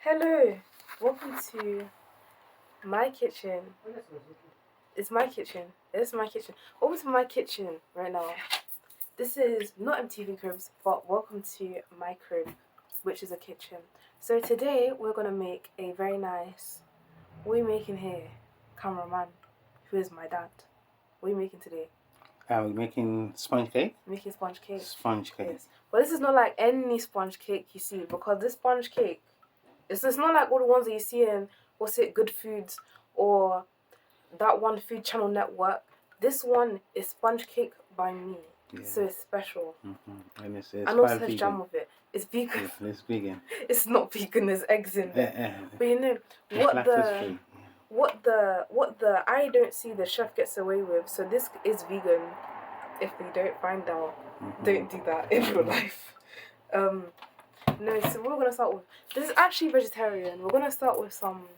Hello, welcome to my kitchen. It's my kitchen. It's my kitchen. Welcome to my kitchen right now. This is not MTV Cribs, but welcome to my crib, which is a kitchen. So today we're gonna make a very nice. What are you making here, cameraman? Who is my dad? What are you making today? Are we making sponge cake? Making sponge cake. Sponge cake. Yes. But this is not like any sponge cake you see, because this sponge cake, it's not like all the ones that you see in, Good Foods or that one Food Channel Network. This one is sponge cake by me. Yeah. So it's special. Mm-hmm. And it's also has jam with it. It's vegan. Yeah, it's vegan. It's not vegan, there's eggs in there. But you know, what the I don't see the chef gets away with, so this is vegan. If we don't find out, don't do that in real life. No, so what we're going to start with, this is actually vegetarian. We're going to start with some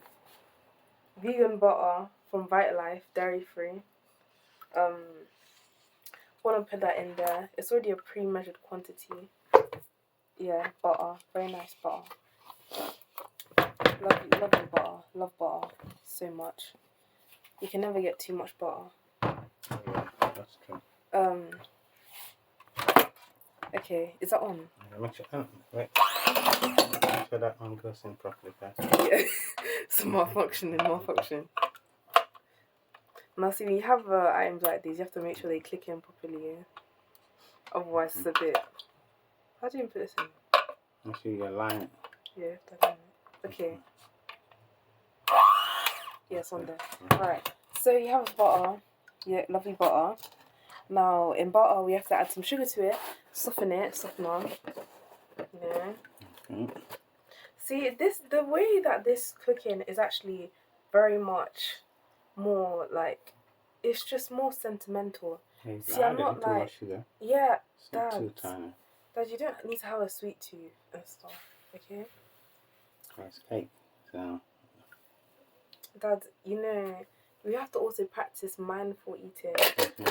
vegan butter from Vitalife, dairy free. Want to put that in there. It's already a pre-measured quantity. Yeah, butter, very nice butter. Lovely butter, love butter so much. You can never get too much butter. Yeah, that's true. Okay, is that on? Make sure that one goes in properly, guys. Yeah, it's malfunction. Now, see, when you have items like these, you have to make sure they click in properly. Yeah? Otherwise, it's a bit. How do you put this in? Make sure you align it. Yeah, that's it. Okay. Yeah, it's on there. Alright, so you have butter. Yeah, lovely butter. Now, in butter, we have to add some sugar to it, soften on. You know. Mm-hmm. See, the way that this cooking is actually very much more like, it's just more sentimental. Hey, see, I'm not like, yeah, Dad, too tiny. Dad, you don't need to have a sweet tooth and stuff, okay? It's cake, so. Dad, you know, we have to also practice mindful eating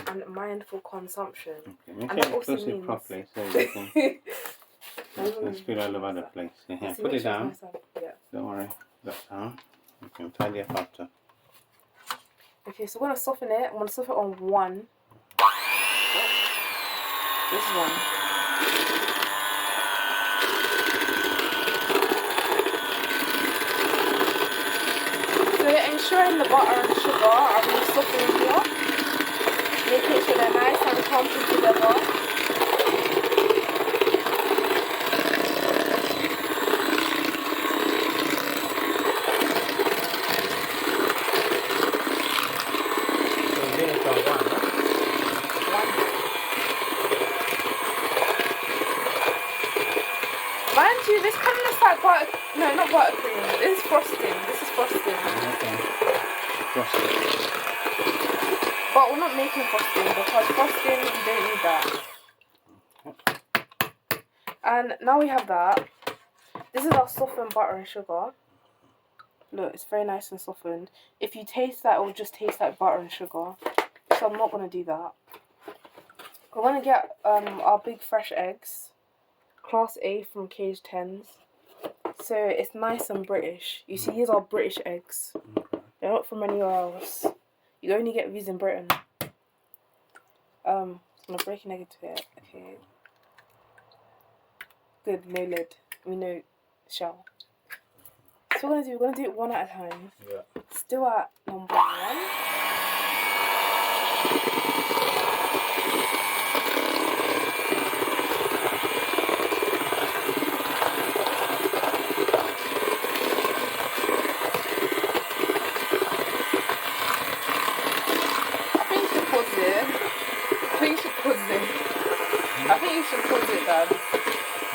and mindful consumption. Okay. Make sure you close it properly so you can. Let's put it all over the place. Yeah. Put it down. Yeah. Don't worry. That's down. You can tidy up after. Okay, so we're going to soften it. I'm going to soften it on 1. This one. So ensuring the butter and sugar are really softening here. Making sure they're nice and clumpy together. Mind you, this kind of looks like butter. No, not buttercream. This is frosting. Okay. Frosting. But we're not making frosting because frosting, you don't need that. And now we have that. This is our softened butter and sugar. Look, it's very nice and softened. If you taste that, it will just taste like butter and sugar. So I'm not going to do that. We're going to get our big fresh eggs. Class A from Cage 10s. So it's nice and British. You see, these are British eggs. They're not from anywhere else. You only get these in Britain. I'm gonna break an egg into it. Okay. Good, no lid. No shell. So we're gonna do it one at a time. Yeah. Still at number 1. I think you should pause it, Dad.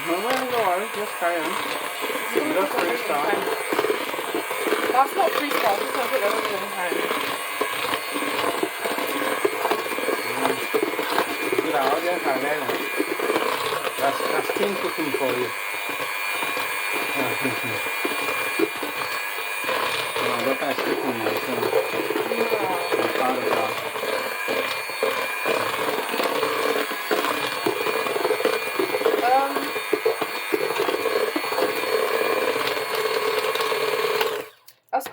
No worries, just carry on. Just freestyle. That's not freestyle, just gonna put everything in time. Good, I'll just have that. That's team cooking for you. No, look at cooking myself. I'm proud of that.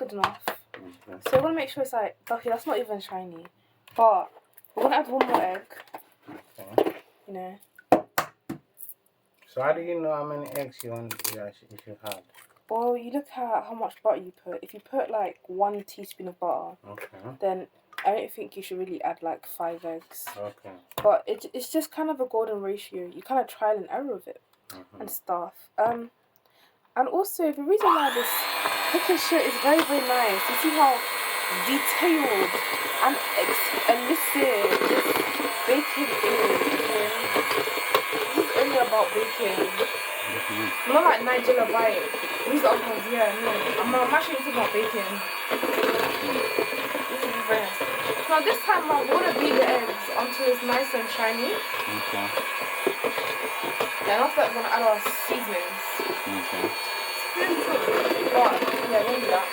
good enough. Okay. So we're gonna make sure it's like, okay, that's not even shiny. But we're gonna add one more egg. Okay. You know. So how do you know how many eggs you should have? Well, you look at how much butter you put. If you put like 1 teaspoon of butter, then I don't think you should really add like 5 eggs. Okay. But it's just kind of a golden ratio. You kind of trial and error of it and stuff. And also the reason why this cooking show is very, very nice. You see how detailed and illicit this baking is. Okay? This is only about baking. Not like Nigella Bite. These other ones, yeah, no. I'm actually talking about bacon. This is very nice. Now this time I'm gonna beat the eggs until it's nice and shiny. Okay. And after that we're gonna add our seasonings. Okay. But yeah, we'll do that.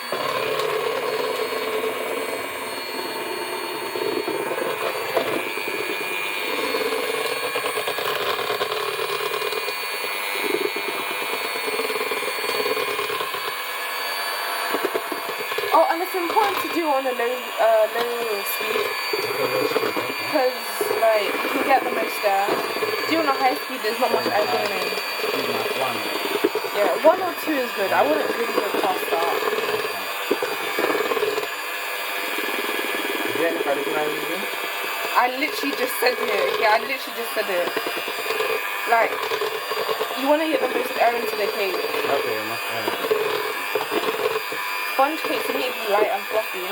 Oh, and it's important to do on a low speed because like you can get the most there. Do on a high speed, there's not much air going in. Yeah, 1 or 2 is good. I wouldn't really go past that. Is there any particular reason? I literally just said it. Okay, I literally just said it. Like, you want to get the most air into the cake. Okay, Sponge cakes need to be light and fluffy.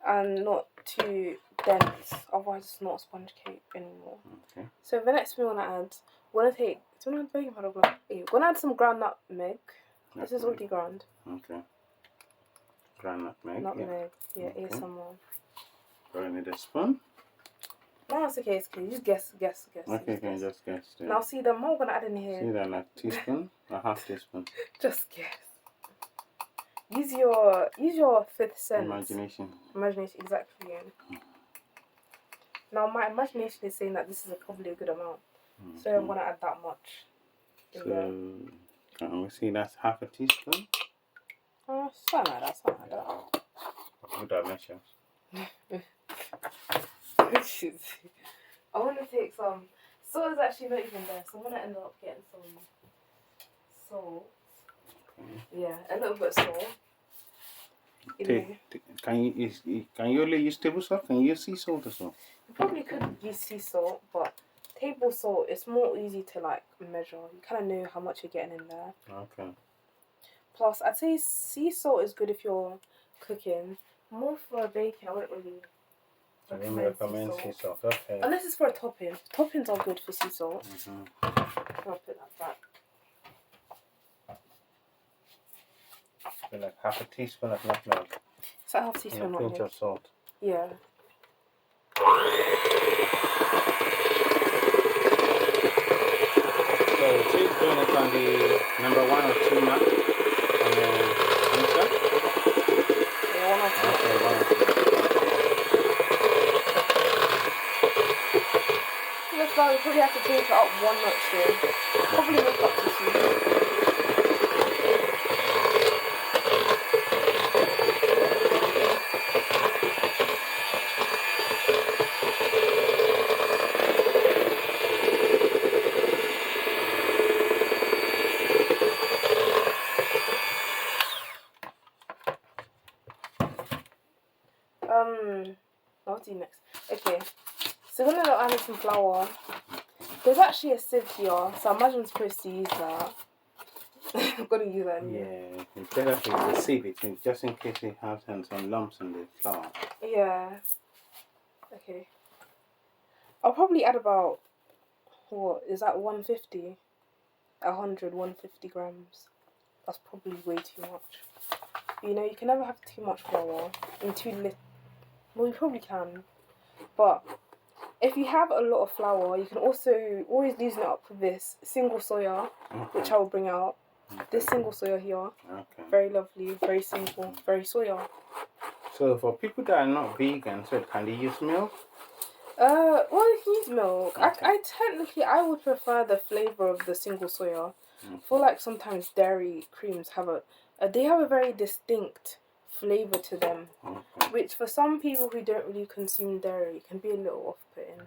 And not too dense. Otherwise, it's not a sponge cake anymore. Okay. So the next thing we want to add, we're going to take, do you want to add baking powder? We're going to add some ground nutmeg. This is already ground. Okay. Ground nutmeg. Nutmeg. Yeah, Okay. ASMR. Do I need a spoon? No, it's okay, it's okay. You just guess. Okay, can you just guess? Now see, the more we're going to add in here. See that, like teaspoon? A half teaspoon. Just guess. Use your fifth sense. Imagination, exactly. Now my imagination is saying that this is probably a good amount. So I'm going to add that much. So, can we see that's half a teaspoon? Something like that. Good at measures. I want to take some. Salt is actually not even there, so I'm going to end up getting some salt. Yeah, a little bit of salt. Can you only use table salt? Can you use sea salt as well? You probably could use sea salt, but table salt it's more easy to like measure. You kind of know how much you're getting in there. Okay. Plus, I'd say sea salt is good if you're cooking. More for baking, I wouldn't really recommend sea salt. Okay. Unless it's for a topping. Toppings are good for sea salt. I'll put that back. So like half a teaspoon of nutmeg. It's like half a teaspoon of nutmeg. A pinch of salt. Yeah. So she's doing it on the number 1 or 2 mark on the mixer? Yeah, 1 or 2. Okay, 1 or 2. Looks like we probably have to take it up 1 notch there. Probably look up to 2. I'll do next. Okay, so we're gonna add some flour. There's actually a sieve here, so I imagine I'm supposed to use that. I'm gonna use that. Yeah, it's better to receive it just in case it has some lumps in the flour. Yeah. Okay. I'll probably add about, what is that, 150? 150 grams. That's probably way too much. You know, you can never have too much flour and too little. Well, you probably can, but if you have a lot of flour, you can also always loosen it up with this single soya, which I will bring out. This single soya here, very lovely, very simple, very soya. So for people that are not vegan, so can they use milk? Well, you can use milk. I technically, I would prefer the flavor of the single soya, I feel like sometimes dairy creams have they have a very distinct flavour to them, which for some people who don't really consume dairy can be a little off-putting.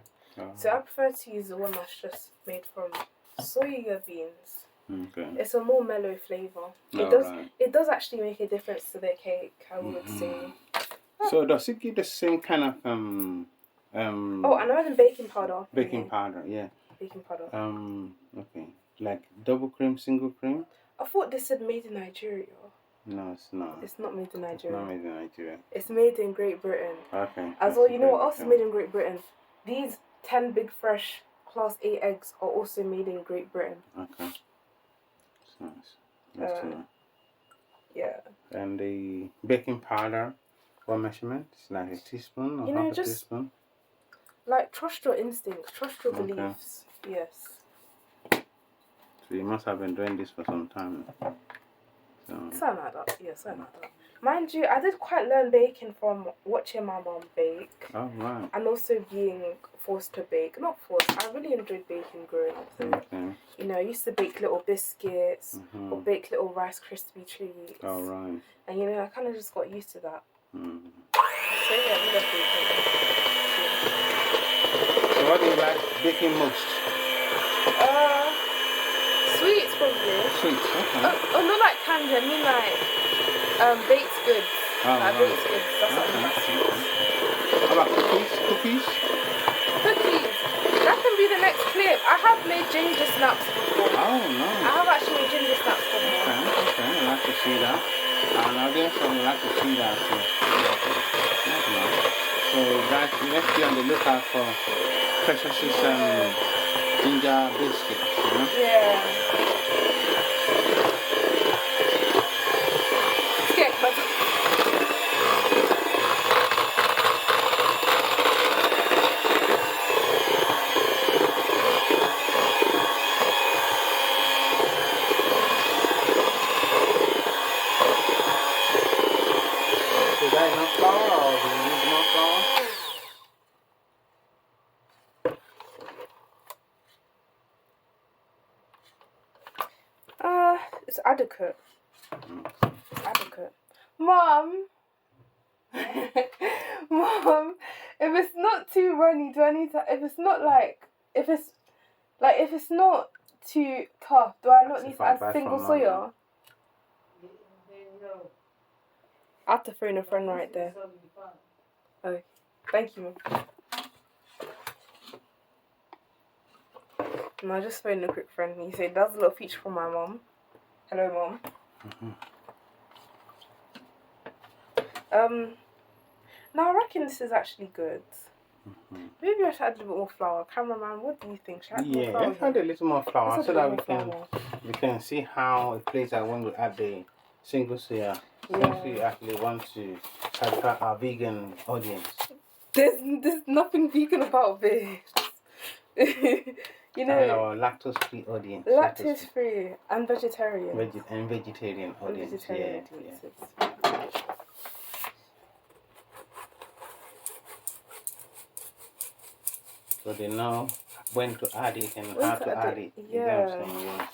So I prefer to use the one that's just made from soya beans. Okay. It's a more mellow flavour. It does actually make a difference to the cake, I would say. So does it give the same kind of Oh, and I'm adding baking powder. Baking powder, yeah. Baking powder. Okay. Like double cream, single cream? I thought this said made in Nigeria. No, it's not. It's not made in Nigeria. It's not made in Nigeria. It's made in Great Britain. Okay. As well, you know what else is made in Great Britain? These 10 big fresh Class A eggs are also made in Great Britain. Okay. It's nice. That's yeah. And the baking powder, what measurement? It's like a teaspoon or half a teaspoon? Like, trust your instincts, trust your beliefs. Yes. So you must have been doing this for some time. Something like that. Yeah, something like that. Mind you, I did quite learn baking from watching my mom bake. Oh, right. And also being forced to bake. Not forced, I really enjoyed baking growing up. So, you know, I used to bake little biscuits or bake little Rice Krispie treats. Oh, right. And, you know, I kind of just got used to that. So, yeah, we love baking. So what do you like baking most? Sweets, probably. Sweets, okay. Oh, not like candy, I mean like baked goods. Baked goods, that's what I mean. How about cookies? Cookies? Cookies. That can be the next clip. I have made ginger snaps before. Oh, no. I have actually made ginger snaps before. Okay, I'd like to see that. And I guess I would like to see that too. So guys, let's be on the lookout for Precious's ginger biscuits, you know? Yeah. It's adequate. It's adequate. Mom! Mom, if it's not too runny, do I need to, if it's not if it's not too tough, do I not need to add single soya? I have to phone a friend right there. Oh, thank you, Mom. No, I just phoned a quick friend and he said that's a little feature from my mom. Hello, Mom. Now I reckon this is actually good. Maybe I should add a little bit more flour. Cameraman, what do you think? Should I add more flour? Let's add a little more flour so that we can see how it plays out when we add the single soya. Since we actually want to attract our vegan audience. There's nothing vegan about this. You know, our lactose-free audience. Lactose-free and vegetarian. Vegetarian audience. Vegetarian audiences. So they know when to add it and how to add it. Yeah. You know what I'm saying? Yeah.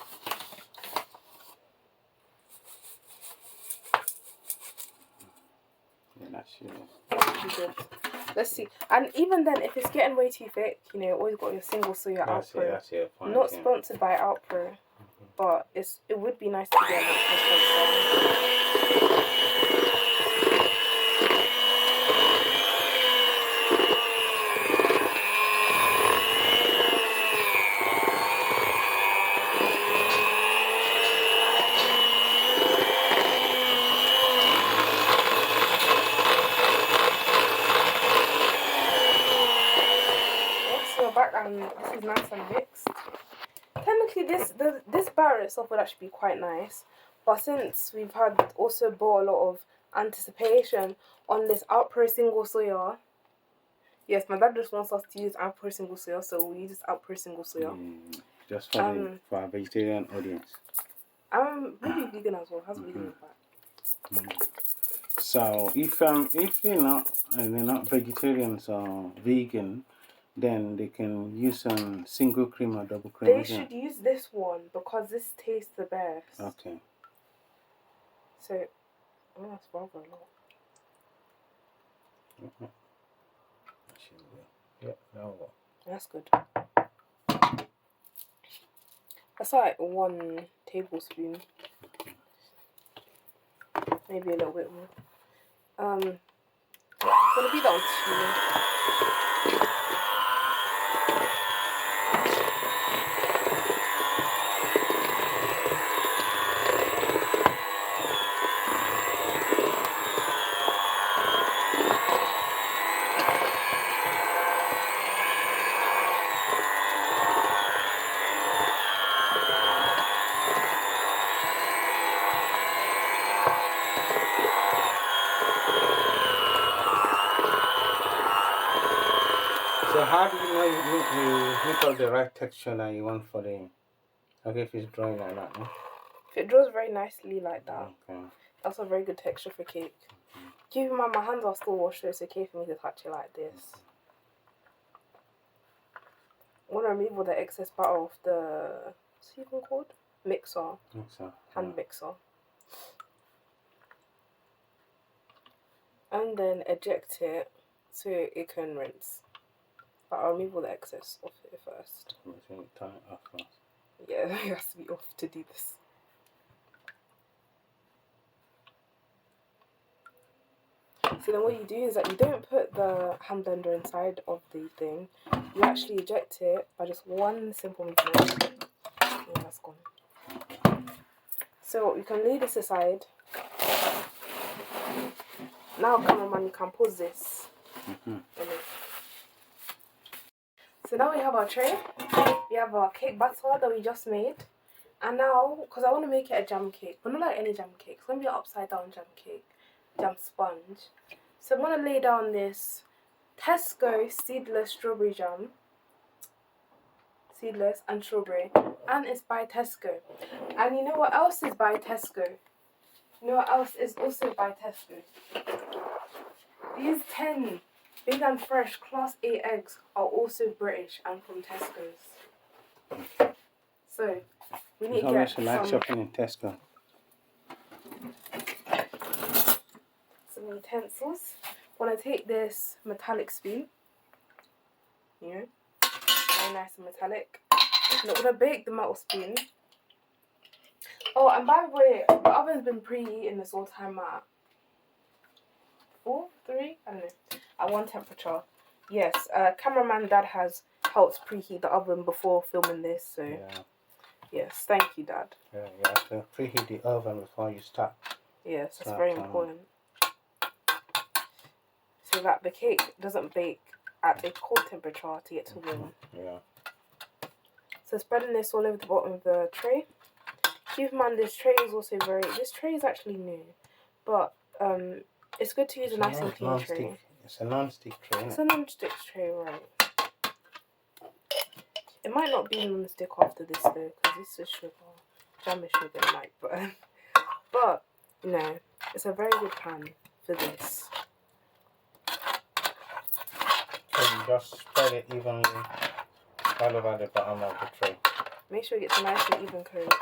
Yeah, that's good. Let's see. And even then, if it's getting way too thick, you know, always got your single soya Outpro. That's it. Point, Not sponsored by Outpro, but it would be nice to get a sponsor. And this is nice and mixed. Technically, this batter itself would actually be quite nice, but since we've had also bought a lot of anticipation on this Outpro single soya. Yes, my dad just wants us to use Outpro single soya, so we'll use Outpro single soya. Just for our vegetarian audience. I'm really vegan as well. How's vegan with that? So if they're not vegetarians or vegan, then they can use single cream or double cream. They should use this one because this tastes the best. Okay. So, oh, that's rather a lot. Yeah, that'll work. That's good. That's like 1 tablespoon. Maybe a little bit more. Gonna be that on 2. So how do you know you make up the right texture that you want for the, okay, if it's drawing like that, no? If it draws very nicely like that, okay, that's a very good texture for cake. Keep in mind, my hands are still washed, so it's okay for me to touch it like this. I want to remove all the excess butter off the, what's it even called? Mixer. Hand mixer. And then eject it so it can rinse. But I'll remove all the excess off it first. Turn it off first. Yeah, it has to be off to do this. So then what you do is that you don't put the hand blender inside of the thing. You actually eject it by just one simple movement. Yeah, that's gone. So you can lay this aside. Now, cameraman, you can pause this. So now we have our tray. We have our cake batter that we just made. And now, because I want to make it a jam cake, but not like any jam cake. It's going to be an upside down jam cake. Jam sponge. So I'm going to lay down this Tesco seedless strawberry jam. Seedless and strawberry. And it's by Tesco. And you know what else is by Tesco? You know what else is also by Tesco? These 10 big and fresh class A eggs are also British and from Tesco's. So we need to get some shopping in Tesco. Some utensils. I'm gonna take this metallic spoon. Yeah, very nice and metallic. I'm not gonna bake the metal spoon. Oh, and by the way, the oven's been preheating this whole time at 4, 3, I don't know, at 1 temperature. Yes, cameraman dad has helped preheat the oven before filming this, so yeah. Yes, thank you, Dad. Yeah, you have to preheat the oven before you start. Yes, that's very important. So that the cake doesn't bake at a cold temperature to get to warm. Yeah. So spreading this all over the bottom of the tray. Keep in mind this tray is also this tray is actually new, but it's good to use a nice and clean tray. It's a non-stick tray, It's a non-stick tray, right. It might not be non-stick after this though, because this is sugar. Jam is sugar, like, but you know, it's a very good pan for this. So you just spread it evenly all over the bottom of the tray. Make sure it gets a nice and even coat.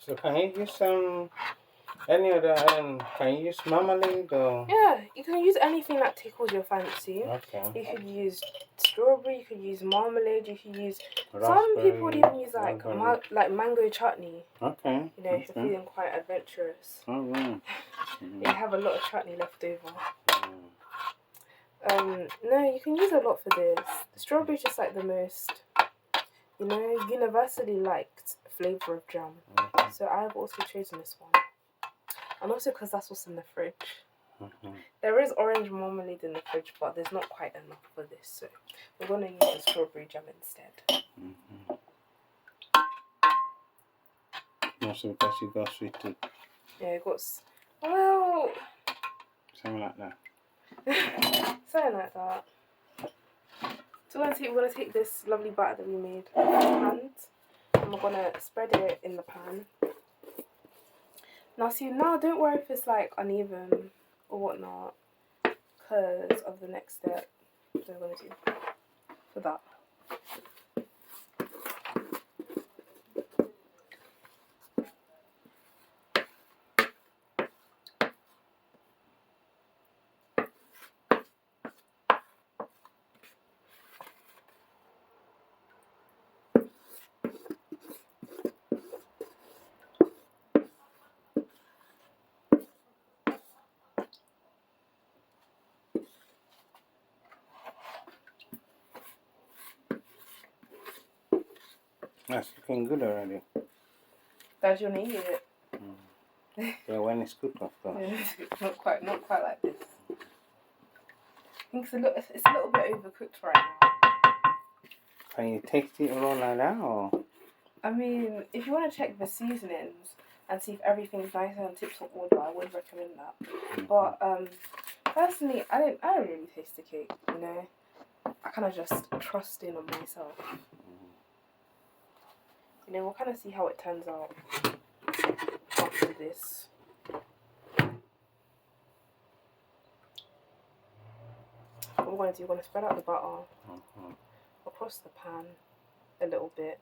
So can you use any other, can you use marmalade or? Yeah, you can use anything that tickles your fancy. Okay. You could use strawberry, you could use marmalade, you could use, raspberry, some people would even use like mango chutney. Okay. You know, if you're feeling quite adventurous. Oh, right. You have a lot of chutney left over. No, you can use a lot for this. Strawberry is just like the most, you know, universally liked flavour of jam. So I've also chosen this one. And also because that's what's in the fridge. There is orange marmalade in the fridge, but there's not quite enough for this. So we're going to use the strawberry jam instead. Also because you got sweet tooth. Yeah, it got, well, something like that. something like that. So we're gonna take this lovely batter that we made with our hands, and we're gonna spread it in the pan. Now see, now don't worry if it's like uneven or whatnot, because of the next step that we're gonna do for that. That's looking good already. Guys, you wanna eat it? Yeah, when it's cooked, of course. not quite like this. I think it's a little bit overcooked right now. Can you taste it raw like that, or? I mean, if you want to check the seasonings and see if everything's nice and tip-top order, I would recommend that. But personally, I don't really taste the cake. You know, I kind of just trust in on myself. You know, we'll kind of see how it turns out after this. What we're going to do, we're going to spread out the butter across the pan a little bit.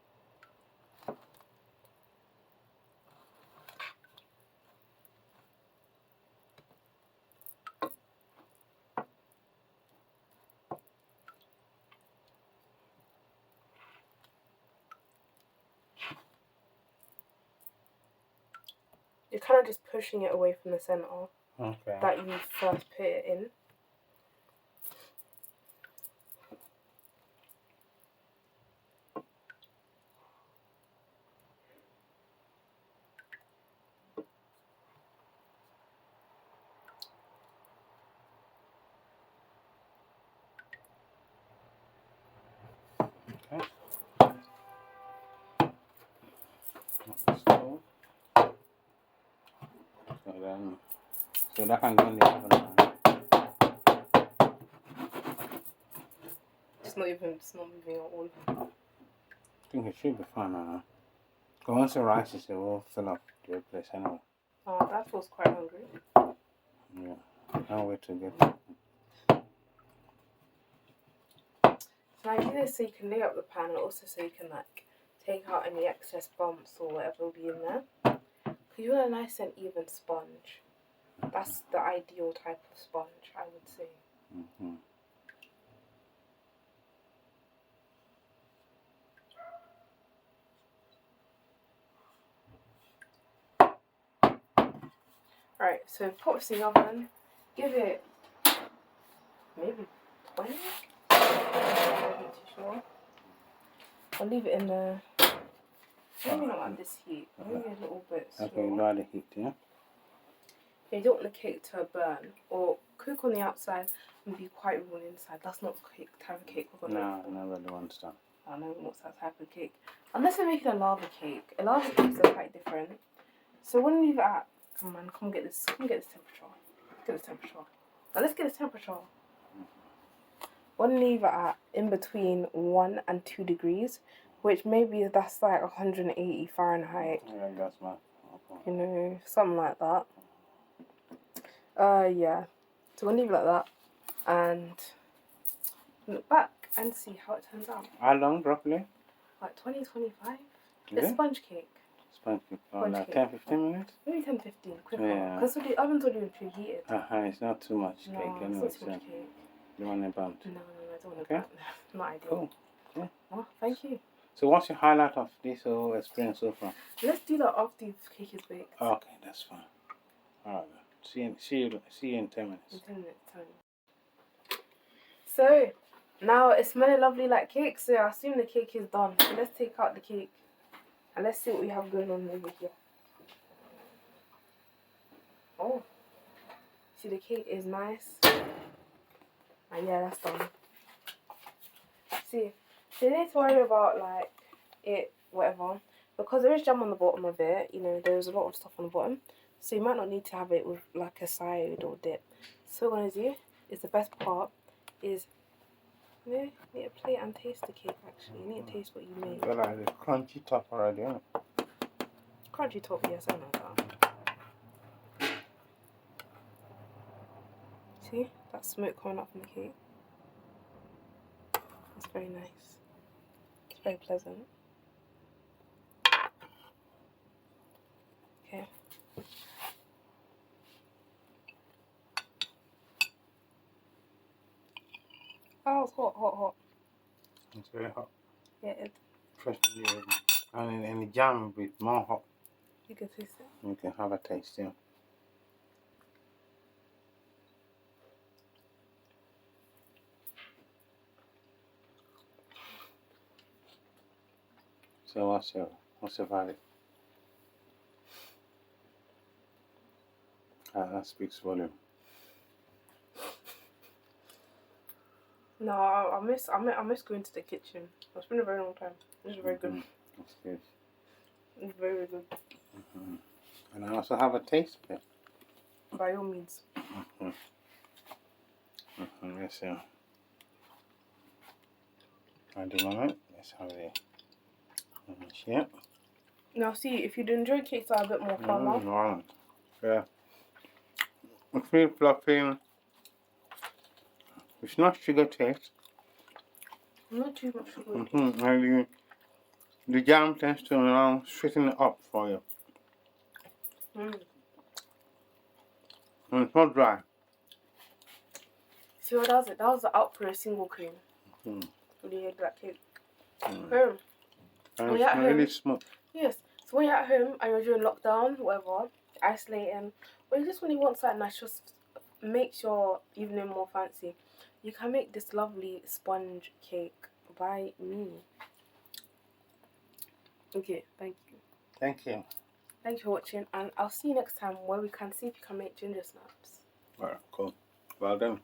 You're kind of just pushing it away from the centre that you first put it in. So that can go in the oven. It's not moving at all. I think it should be fine now. Once the rice is, it will fill up the place anyway. Oh, that was quite hungry. Yeah, can't wait to get it. So I do this so you can lay up the pan, and also so you can like take out any excess bumps or whatever will be in there. Because you want a nice and even sponge. That's the ideal type of sponge, I would say. Right, so pop this in the oven, give it maybe 20? I'm not too sure. I'll leave it in there. Maybe not at this heat, maybe a little bit slow. Okay, lower the heat, yeah? You don't want the cake to burn or cook on the outside and be quite raw inside. That's not the type of cake we're going to make. No, never the one stuff. I know what's that type of cake. Unless we're making a lava cake. A lava cakes are quite different. So when we leave it at, come get this temperature. Let's get this temperature. Now let's get this temperature. We'll leave it at in between 1 and 2 degrees, which maybe that's like 180 Fahrenheit. Yeah, that's my. You know, something like that. Yeah. So we'll leave it like that and look back and see how it turns out. How long roughly? Like 20, 25? Yeah? It's sponge cake. Sponge cake. Oh, like 10, 15 minutes? Maybe 10, 15, quicker. Yeah. Because the oven's already preheated. It's not too much cake anyway. It's not too much cake. You want it burnt? No, I don't want it burnt. Not ideal. Cool. Oh, thank you. So what's your highlight of this whole experience so far? Let's do that after the cake is baked. Okay, that's fine. Alright. See you in 10 minutes. In 10 minutes. So, now it's smelling lovely like cake, so I assume the cake is done. So let's take out the cake and let's see what we have going on over here. Oh, see, the cake is nice. And yeah, that's done. See, so you need to worry about like it, whatever, because there is jam on the bottom of it. You know, there's a lot of stuff on the bottom, so you might not need to have it with like a side or dip. So what we're gonna do is the best part is No, you need to play and taste the cake actually. You need to taste what you make. Got like the crunchy top already, huh? Crunchy top, yes, I know that. See? That smoke coming up from the cake. It's very nice. It's very pleasant. Okay. Oh, it's hot. It's very hot. Yeah, it's. Freshly ready. And the jam will be more hot. You can taste it. You can have a taste, yeah. So what's your verdict? That speaks volume. No, I miss going to the kitchen. It's been a very long time. This is very good. That's good. It's very, very good. And I also have a taste of it. By all means. Yes, yeah. I'll do my let's have the yeah. Now see, if you'd enjoy cakes that are a bit more firmer. Wow. Yeah. It's really fluffy. It's not sugar taste. Not too much sugar. And the jam tends to sweeten it up for you. And it's not dry. See what does it? That was the output of single cream. When you had that cake. And it's really smooth. Yes. So when you're at home and you're doing lockdown, whatever, isolating, or you just when you want something that just makes your evening more fancy, you can make this lovely sponge cake by me. Okay, thank you. Thank you. Thank you for watching, and I'll see you next time where we can see if you can make ginger snaps. Alright, cool. Well done.